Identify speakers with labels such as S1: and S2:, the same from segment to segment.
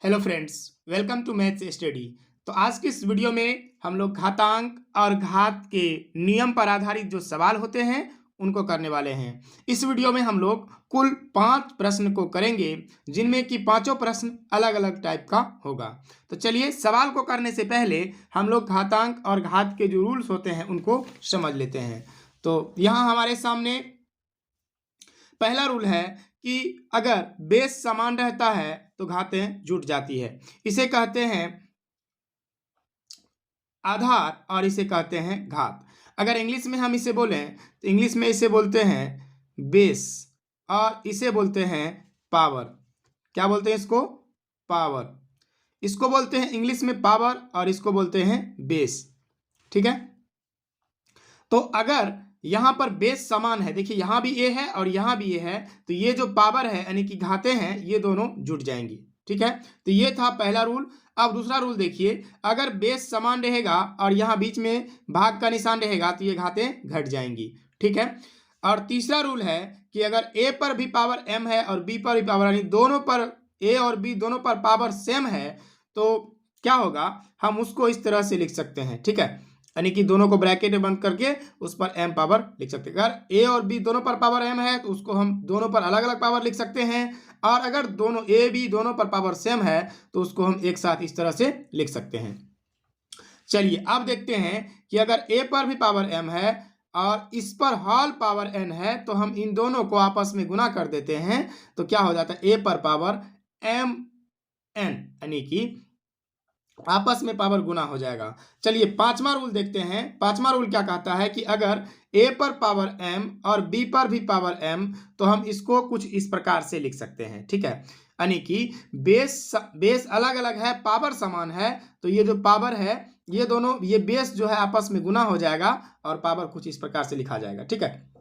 S1: Hello friends, welcome to maths study. तो आज की इस वीडियो में हम लोग घातांक और घात के नियम पर आधारित जो सवाल होते हैं उनको करने वाले हैं। इस वीडियो में हम लोग कुल 5 प्रश्न को करेंगे, जिनमें कि पांचों प्रश्न अलग अलग टाइप का होगा। तो चलिए सवाल को करने से पहले हम लोग घातांक और घात के जो रूल्स होते हैं उनको समझ लेते हैं। तो यहाँ हमारे सामने पहला रूल है कि अगर बेस समान रहता है तो घातें जुट जाती है। इसे कहते हैं आधार और इसे कहते हैं घात। अगर इंग्लिश में हम इसे बोलें तो इंग्लिश में इसे बोलते हैं बेस और इसे बोलते हैं पावर। क्या बोलते हैं इसको? पावर। इसको बोलते हैं इंग्लिश में पावर और इसको बोलते हैं बेस। ठीक है, तो अगर यहाँ पर बेस समान है, देखिए यहाँ भी ए है और यहाँ भी ए है, तो ये जो पावर है यानी कि घातें हैं ये दोनों जुट जाएंगी। ठीक है, तो ये था पहला रूल। अब दूसरा रूल देखिए, अगर बेस समान रहेगा और यहाँ बीच में भाग का निशान रहेगा तो ये घातें घट जाएंगी। ठीक है, और तीसरा रूल है कि अगर ए पर भी पावर m है और b पर भी पावर, यानी दोनों पर a और b दोनों पर पावर सेम है, तो क्या होगा, हम उसको इस तरह से लिख सकते हैं। ठीक है, यानी कि दोनों को ब्रैकेट में बंद करके उस पर m पावर लिख सकते हैं। अगर a और b दोनों पर पावर m है तो उसको हम दोनों पर अलग अलग पावर लिख सकते हैं, और अगर दोनों a b दोनों पर पावर सेम है तो उसको हम एक साथ इस तरह से लिख सकते हैं। चलिए अब देखते हैं कि अगर a पर भी पावर m है और इस पर होल पावर n है, तो हम इन दोनों को आपस में गुना कर देते हैं, तो क्या हो जाता है, a पर पावर m n, यानी कि आपस में पावर गुना हो जाएगा। चलिए पांचवा रूल देखते हैं। पांचवा रूल क्या कहता है कि अगर a पर पावर m और b पर भी पावर m, तो हम इसको कुछ इस प्रकार से लिख सकते हैं। ठीक है, यानी कि बेस अलग अलग है, पावर समान है, तो ये जो पावर है ये दोनों, ये बेस जो है आपस में गुना हो जाएगा और पावर कुछ इस प्रकार से लिखा जाएगा। ठीक है,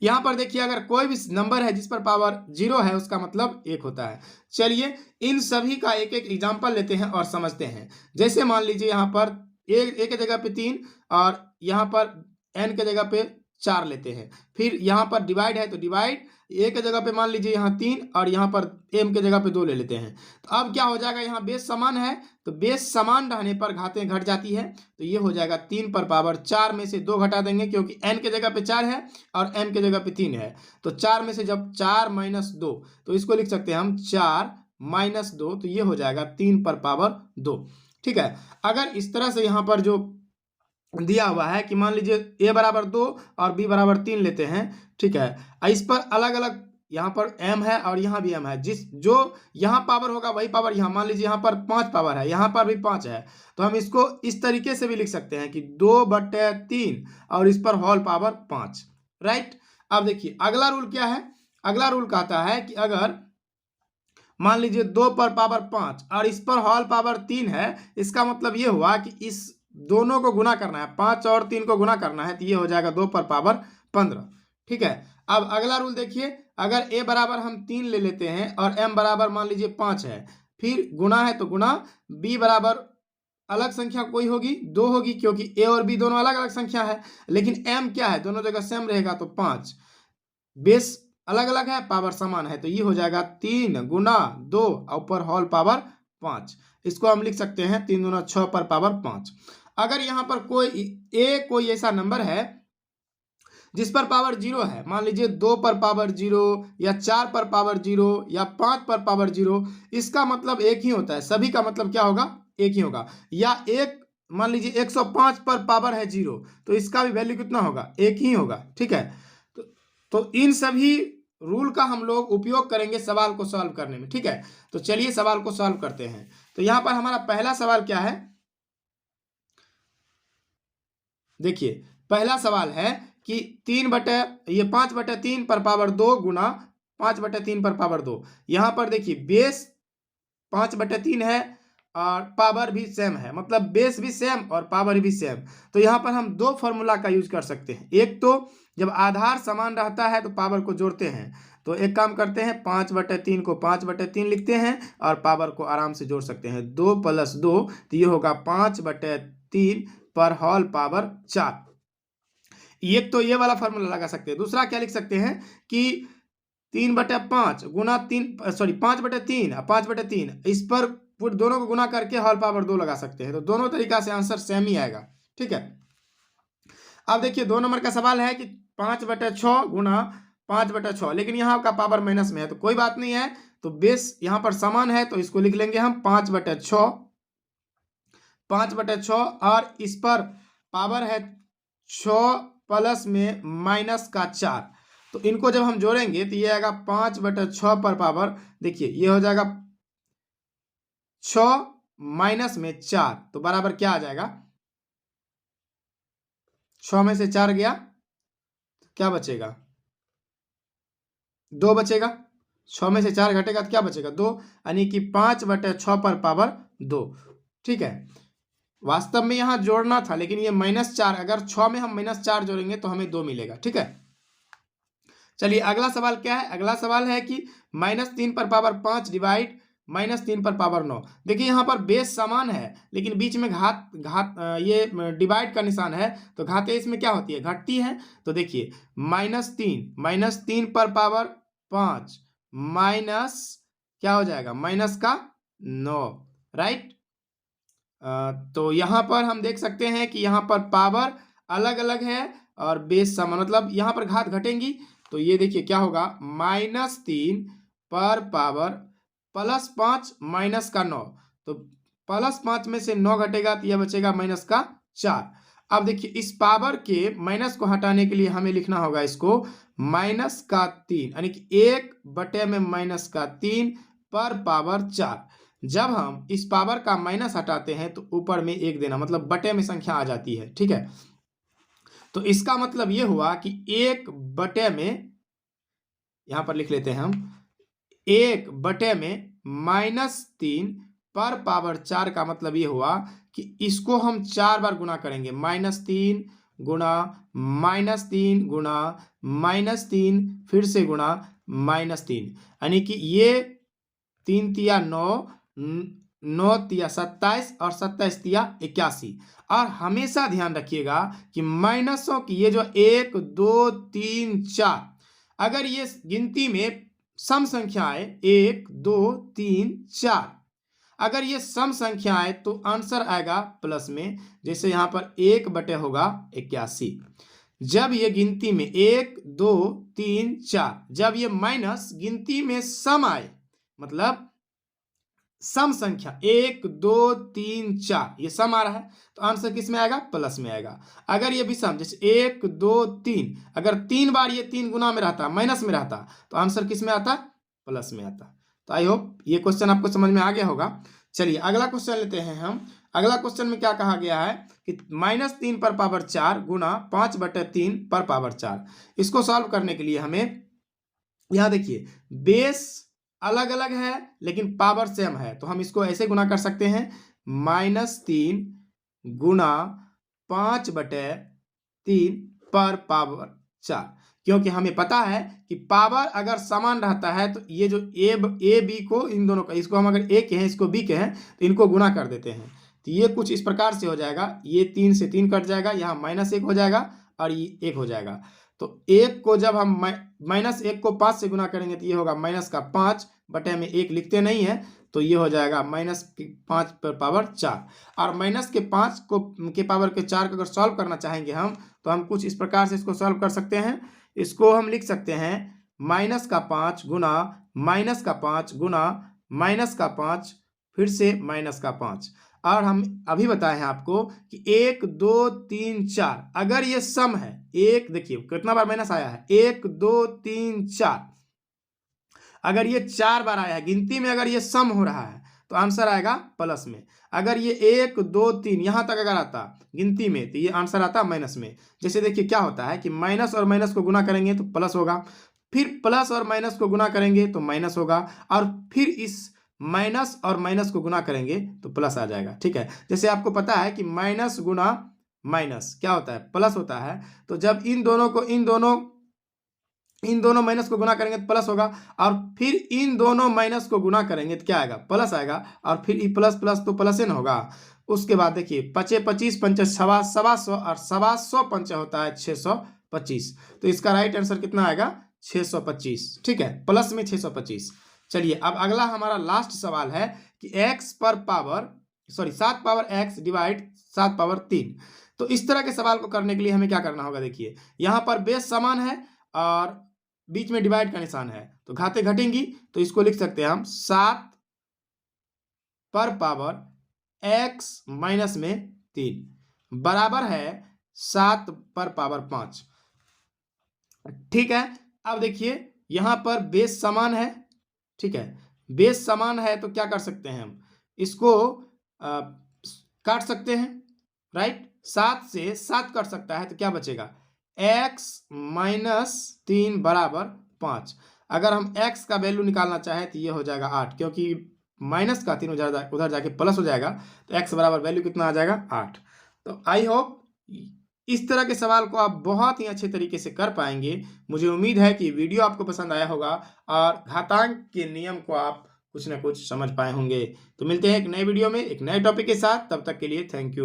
S1: यहाँ पर देखिए अगर कोई भी नंबर है जिस पर पावर 0 है उसका मतलब 1 होता है। चलिए इन सभी का एक एक एग्जाम्पल लेते हैं और समझते हैं। जैसे मान लीजिए यहाँ पर ए के जगह पे 3 और यहाँ पर n के जगह पे 4 लेते हैं। फिर यहाँ पर डिवाइड है तो डिवाइड, ए के जगह पे मान लीजिए यहाँ 3 और यहाँ पर m के जगह पे 2 ले लेते हैं। तो अब क्या हो जाएगा, यहाँ बेस समान है तो बेस समान रहने पर घातें घट जाती है, तो ये हो जाएगा 3 पर पावर 4 में से 2 घटा देंगे, क्योंकि n के जगह पे 4 है और m के जगह पे 3 है, तो 4 में से जब 4 माइनस 2, तो इसको लिख सकते हैं हम 4 माइनस 2, तो ये हो जाएगा 3 पर पावर 2। ठीक है, अगर इस तरह से यहाँ पर जो दिया हुआ है कि मान लीजिए a बराबर 2 और b बराबर 3 लेते हैं। ठीक है, इस पर अलग अलग यहाँ पर m है और यहाँ भी m है, जो यहाँ पावर होगा वही पावर यहाँ, मान लीजिए यहाँ पर 5 पावर है, यहाँ पर भी 5 है, तो हम इसको इस तरीके से भी लिख सकते हैं कि 2/3 और इस पर होल पावर 5। राइट, अब देखिए अगला रूल क्या है। अगला रूल कहता है कि अगर मान लीजिए 2 पर पावर 5 और इस पर होल पावर 3 है, इसका मतलब ये हुआ कि इस दोनों को गुना करना है, 5 और 3 को गुना करना है, तो ये हो जाएगा 2 पर पावर 15। ठीक है, अब अगला रूल देखिए, अगर a बराबर हम 3 ले लेते हैं और m बराबर मान लीजिए 5 है, फिर गुना है तो गुना, b बराबर अलग संख्या कोई होगी 2 होगी, क्योंकि a और b दोनों अलग अलग संख्या है, लेकिन m क्या है, दोनों जगह सेम रहेगा, तो 5, बेस अलग अलग है पावर समान है, तो ये हो जाएगा 3 गुना 2 ऊपर होल पावर 5। इसको हम लिख सकते हैं 3 दूना 6 पर पावर 5। अगर यहाँ पर कोई ऐसा नंबर है जिस पर पावर 0 है, मान लीजिए 2 पर पावर 0 या 4 पर पावर 0 या 5 पर पावर 0, इसका मतलब एक ही होता है, सभी का मतलब क्या होगा, एक ही होगा। या एक मान लीजिए 105 पर पावर है 0, तो इसका भी वैल्यू कितना होगा, एक ही होगा। ठीक है, तो इन सभी रूल का हम लोग उपयोग करेंगे सवाल को सॉल्व करने में। ठीक है, तो चलिए सवाल को सॉल्व करते हैं। तो यहाँ पर हमारा पहला सवाल क्या है, देखिए पहला सवाल है कि 5/3 पर पावर 2 गुना 5/3 पर पावर 2। यहाँ पर देखिए बेस 5/3 है और पावर भी सेम है, मतलब बेस भी सेम और पावर भी सेम। तो यहाँ पर हम दो फॉर्मूला का यूज कर सकते हैं। एक तो जब आधार समान रहता है तो पावर को जोड़ते हैं, तो एक काम करते हैं 5/3 को 5/3 लिखते हैं और पावर को आराम से जोड़ सकते हैं, 2 + 2, तो ये होगा 5/3 पर होल पावर 4। एक तो ये वाला फॉर्मूला लगा सकते हैं। दूसरा क्या लिख सकते हैं कि 3/5 गुना 5/3 5/3 इस पर दोनों को गुना करके होल पावर 2 लगा सकते हैं। तो दोनों तरीका से आंसर सेम ही आएगा। ठीक है, अब देखिए 2 नंबर का सवाल है कि 5/6 गुना 5/6, लेकिन यहाँ का पावर माइनस में है तो कोई बात नहीं है, तो बेस यहाँ पर समान है तो इसको लिख लेंगे हम 5/6 और इस पर पावर है 6 प्लस में माइनस का 4, तो इनको जब हम जोड़ेंगे तो ये आएगा 5/6 पर पावर, देखिए ये हो जाएगा 6 माइनस में 4, तो बराबर क्या आ जाएगा, 6 में से 4 गया, क्या बचेगा, 2 बचेगा। 6 में से 4 घटेगा तो क्या बचेगा, 2, यानी कि 5/6 पर पावर 2। ठीक है, वास्तव में यहाँ जोड़ना था लेकिन ये -4, अगर 6 में हम -4 जोड़ेंगे तो हमें 2 मिलेगा। ठीक है, चलिए अगला सवाल क्या है, अगला सवाल है कि -3 पर पावर 5 डिवाइड -3 पर पावर 9। देखिए यहाँ पर बेस समान है लेकिन बीच में ये डिवाइड का निशान है, तो घातें इसमें क्या होती है, घटती है। तो देखिए -3 पर पावर 5 माइनस क्या हो जाएगा, माइनस का 9, राइट। तो यहाँ पर हम देख सकते हैं कि यहाँ पर पावर अलग अलग है और बेस समान, मतलब यहाँ पर घात घटेंगी, तो ये देखिए क्या होगा, -3 पर पावर +5 माइनस का 9, तो +5 में से 9 घटेगा तो यह बचेगा -4। अब देखिए इस पावर के माइनस को हटाने के लिए हमें लिखना होगा इसको -3, यानी कि 1/-3 पर पावर 4। जब हम इस पावर का माइनस हटाते हैं तो ऊपर में 1 देना, मतलब बटे में संख्या आ जाती है। ठीक है, तो इसका मतलब ये हुआ कि 1/में, यहां पर लिख लेते हैं हम 1/में -3 पर पावर 4 का मतलब ये हुआ कि इसको हम 4 बार गुना करेंगे, -3 गुणा -3 गुणा -3 फिर से गुणा -3, यानी कि ये 3 तिया 9, 9 तिया 27 और 27 तिया 81। और हमेशा ध्यान रखिएगा कि माइनसों की ये जो 1 2 3 4, अगर ये गिनती में सम संख्या है 1 2 3 4, अगर ये सम संख्या है तो आंसर आएगा प्लस में, जैसे यहाँ पर 1/, होगा 81। जब ये गिनती में 1 2 3 4, जब ये माइनस गिनती में सम आए, मतलब सम संख्या 1 2 3 4 ये सम आ रहा है, तो आंसर किस में आएगा, प्लस में आएगा। अगर ये विषम, जैसे 1 2 3, अगर 3 बार ये 3 गुना में रहता, माइनस में रहता, तो आंसर किस में आता, प्लस में आता। तो आई होप ये क्वेश्चन आपको समझ में आ गया होगा। चलिए अगला क्वेश्चन लेते हैं हम। अगला क्वेश्चन में क्या कहा गया है कि -3 पर पावर 4 गुना 5/3 पर पावर 4। इसको सॉल्व करने के लिए हमें, यहाँ देखिए बेस अलग अलग है लेकिन पावर सेम है, तो हम इसको ऐसे गुना कर सकते हैं, -3 गुना 5/3 पर पावर 4, क्योंकि हमें पता है कि पावर अगर समान रहता है तो ये जो ए बी को, इन दोनों का, इसको हम अगर ए कहें इसको बी कहें तो इनको गुना कर देते हैं, तो ये कुछ इस प्रकार से हो जाएगा, ये 3 से 3 कट जाएगा, यहाँ -1 हो जाएगा और ये 1 हो जाएगा। तो 1 को जब हम -1 को 5 से गुना करेंगे तो ये होगा -5 बटे में 1 लिखते नहीं है, तो ये हो जाएगा -5 पर पावर 4। और -5 के पावर के 4 को अगर सॉल्व करना चाहेंगे हम, तो हम कुछ इस प्रकार से इसको सॉल्व कर सकते हैं। इसको हम लिख सकते हैं -5 गुना -5 गुना -5 फिर से -5। और हम अभी बताए हैं आपको कि 1 2 3 4, अगर ये सम है, एक देखिए कितना बार माइनस आया है, 1 2 3 4, अगर ये 4 बार आया है गिनती में, अगर ये सम हो रहा है तो आंसर आएगा प्लस में। अगर ये 1 2 3 यहाँ तक अगर आता गिनती में तो ये आंसर आता माइनस में। जैसे देखिए क्या होता है कि माइनस और माइनस को गुना करेंगे तो प्लस होगा, फिर प्लस और माइनस को गुना करेंगे तो माइनस होगा, और फिर इस माइनस और माइनस को गुना करेंगे तो प्लस आ जाएगा। ठीक है, जैसे आपको पता है कि माइनस गुना माइनस क्या होता है, प्लस होता है। तो जब इन दोनों माइनस को गुना करेंगे तो प्लस होगा, और फिर इन दोनों माइनस को गुना करेंगे तो क्या आएगा, प्लस आएगा, और फिर प्लस प्लस तो प्लस ही ना होगा। उसके बाद देखिए 25 25 पंचे 125 और 125 पंचे होता है 625, तो इसका राइट आंसर कितना आएगा, 625, ठीक है, प्लस में 625। चलिए अब अगला हमारा लास्ट सवाल है कि x पर power 7 power x divide 7 power 3। तो इस तरह के सवाल को करने के लिए हमें क्या करना होगा, देखिए यहाँ पर बेस समान है और बीच में डिवाइड का निशान है, तो घातें घटेंगी, तो इसको लिख सकते हैं हम 7 पर पावर x माइनस में 3 बराबर है 7 पर पावर 5। ठीक है, अब देखिए यहाँ पर बेस समान है, ठीक है, बेस समान है तो क्या कर सकते हैं हम इसको काट सकते हैं, राइट। 7 से 7 कट सकता है तो क्या बचेगा, x माइनस 3 बराबर 5। अगर हम x का वैल्यू निकालना चाहें तो ये हो जाएगा 8, क्योंकि माइनस का 3 उधर जाके प्लस हो जाएगा, तो x बराबर वैल्यू कितना आ जाएगा, 8। तो आई होप इस तरह के सवाल को आप बहुत ही अच्छे तरीके से कर पाएंगे। मुझे उम्मीद है कि वीडियो आपको पसंद आया होगा और घातांक के नियम को आप कुछ ना कुछ समझ पाए होंगे। तो मिलते हैं एक नए वीडियो में एक नए टॉपिक के साथ, तब तक के लिए थैंक यू।